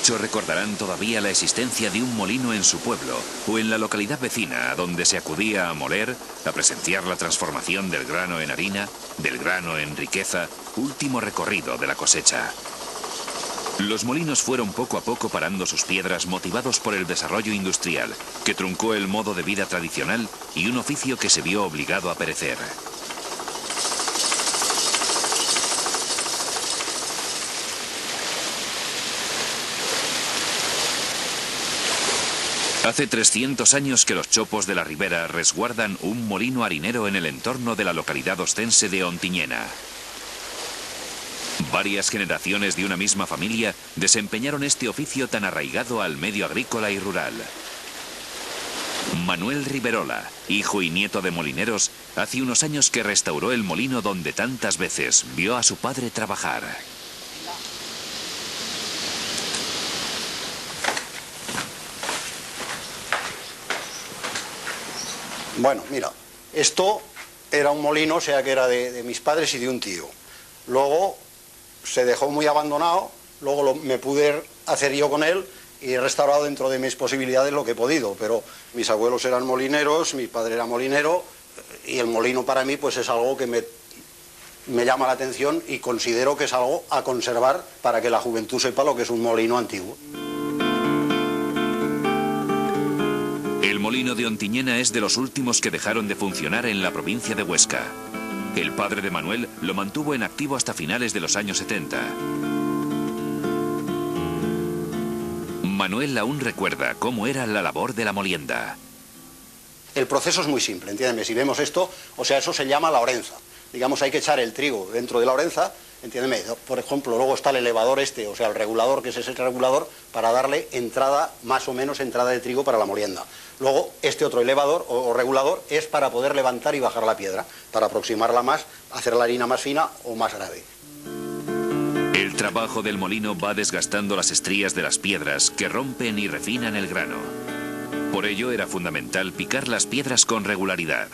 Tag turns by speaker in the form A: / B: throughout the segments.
A: Muchos recordarán todavía la existencia de un molino en su pueblo o en la localidad vecina, a donde se acudía a moler, a presenciar la transformación del grano en harina, del grano en riqueza, último recorrido de la cosecha. Los molinos fueron poco a poco parando sus piedras, motivados por el desarrollo industrial, que truncó el modo de vida tradicional y un oficio que se vio obligado a perecer. Hace 300 años que los chopos de la ribera resguardan un molino harinero en el entorno de la localidad ostense de Ontinyena. Varias generaciones de una misma familia desempeñaron este oficio tan arraigado al medio agrícola y rural. Manuel Riverola, hijo y nieto de molineros, hace unos años que restauró el molino donde tantas veces vio a su padre trabajar.
B: Bueno, mira, esto era un molino, o sea que era de mis padres y de un tío. Luego se dejó muy abandonado, luego me pude hacer yo con él y he restaurado dentro de mis posibilidades lo que he podido, pero mis abuelos eran molineros, mi padre era molinero y el molino para mí pues es algo que me llama la atención y considero que es algo a conservar para que la juventud sepa lo que es un molino antiguo.
A: El molino de Ontinyena es de los últimos que dejaron de funcionar en la provincia de Huesca. El padre de Manuel lo mantuvo en activo hasta finales de los años 70. Manuel aún recuerda cómo era la labor de la molienda.
B: El proceso es muy simple, entiéndeme, si vemos esto, o sea, eso se llama la orenza. Digamos, hay que echar el trigo dentro de la orenza, entiéndeme, por ejemplo, luego está el elevador este, o sea, el regulador, que es ese regulador, para darle entrada, más o menos entrada de trigo para la molienda. Luego, este otro elevador o regulador es para poder levantar y bajar la piedra, para aproximarla más, hacer la harina más fina o más grave.
A: El trabajo del molino va desgastando las estrías de las piedras que rompen y refinan el grano. Por ello era fundamental picar las piedras con regularidad.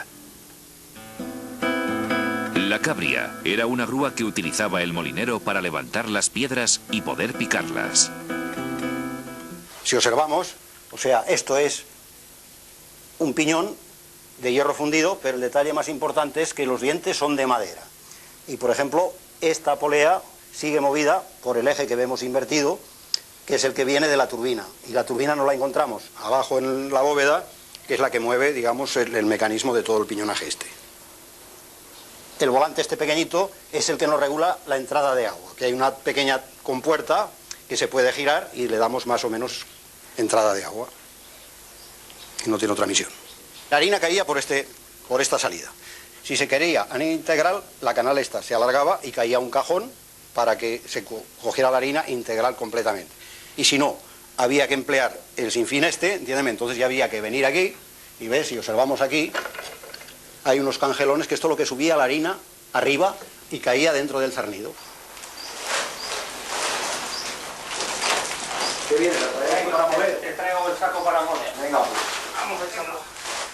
A: La cabria era una grúa que utilizaba el molinero para levantar las piedras y poder picarlas.
B: Si observamos, o sea, esto es un piñón de hierro fundido, pero el detalle más importante es que los dientes son de madera. Y por ejemplo, esta polea sigue movida por el eje que vemos invertido, que es el que viene de la turbina. Y la turbina no la encontramos abajo en la bóveda, que es la que mueve, digamos, el mecanismo de todo el piñonaje este. El volante este pequeñito es el que nos regula la entrada de agua, que hay una pequeña compuerta que se puede girar y le damos más o menos entrada de agua. Y no tiene otra misión. La harina caía por esta salida. Si se quería harina integral, la canal esta se alargaba y caía un cajón para que se cogiera la harina integral completamente. Y si no, había que emplear el sinfín este, entiéndeme, entonces ya había que venir aquí y ves, si observamos aquí, hay unos cangelones que esto es lo que subía la harina arriba y caía dentro del cernido. ¿Qué viene? ¿Para moler?
C: Te traigo el saco para moler.
B: Venga, pues.
C: Vamos a echarlo.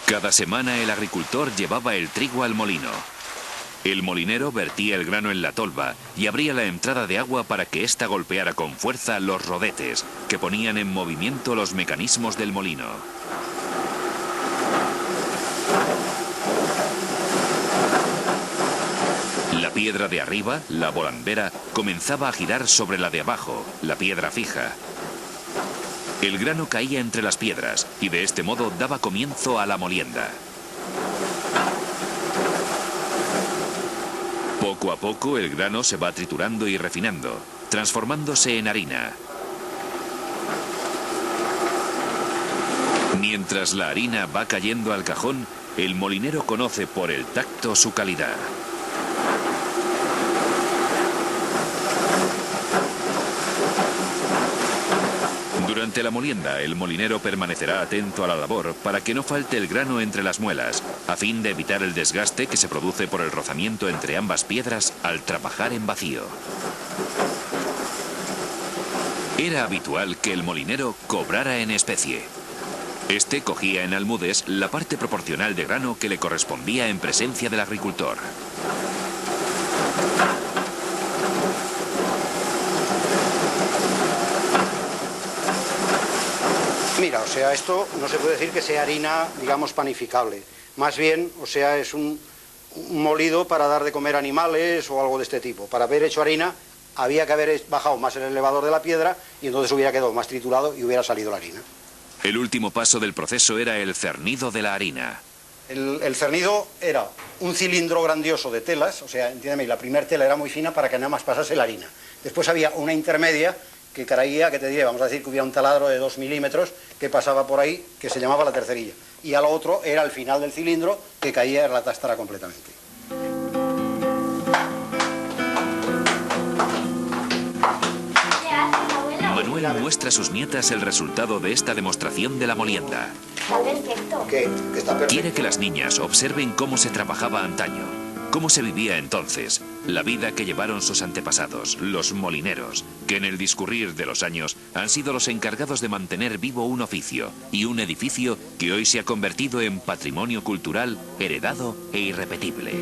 A: Cada semana el agricultor llevaba el trigo al molino. El molinero vertía el grano en la tolva y abría la entrada de agua para que ésta golpeara con fuerza los rodetes, que ponían en movimiento los mecanismos del molino. La piedra de arriba, la volandera, comenzaba a girar sobre la de abajo, la piedra fija. El grano caía entre las piedras y de este modo daba comienzo a la molienda. Poco a poco el grano se va triturando y refinando, transformándose en harina. Mientras la harina va cayendo al cajón, el molinero conoce por el tacto su calidad. Durante la molienda, el molinero permanecerá atento a la labor para que no falte el grano entre las muelas, a fin de evitar el desgaste que se produce por el rozamiento entre ambas piedras al trabajar en vacío. Era habitual que el molinero cobrara en especie. Este cogía en almudes la parte proporcional de grano que le correspondía en presencia del agricultor.
B: sea, esto no se puede decir que sea harina, digamos, panificable. Más bien, o sea, es un molido para dar de comer animales o algo de este tipo. Para haber hecho harina había que haber bajado más el elevador de la piedra y entonces hubiera quedado más triturado y hubiera salido la harina.
A: El último paso del proceso era el cernido de la harina.
B: El cernido era un cilindro grandioso de telas, o sea, entiéndeme, la primera tela era muy fina para que nada más pasase la harina. Después había una intermedia que caía, que te diré, vamos a decir que hubiera un taladro de 2 milímetros que pasaba por ahí, que se llamaba la tercerilla. Y a lo otro era el final del cilindro que caía en la tastara completamente.
A: Manuel muestra a sus nietas el resultado de esta demostración de la molienda.
D: Está perfecto.
B: ¿Qué? Que está perfecto.
A: Quiere que las niñas observen cómo se trabajaba antaño, cómo se vivía entonces, la vida que llevaron sus antepasados, los molineros, que en el discurrir de los años han sido los encargados de mantener vivo un oficio y un edificio que hoy se ha convertido en patrimonio cultural heredado e irrepetible.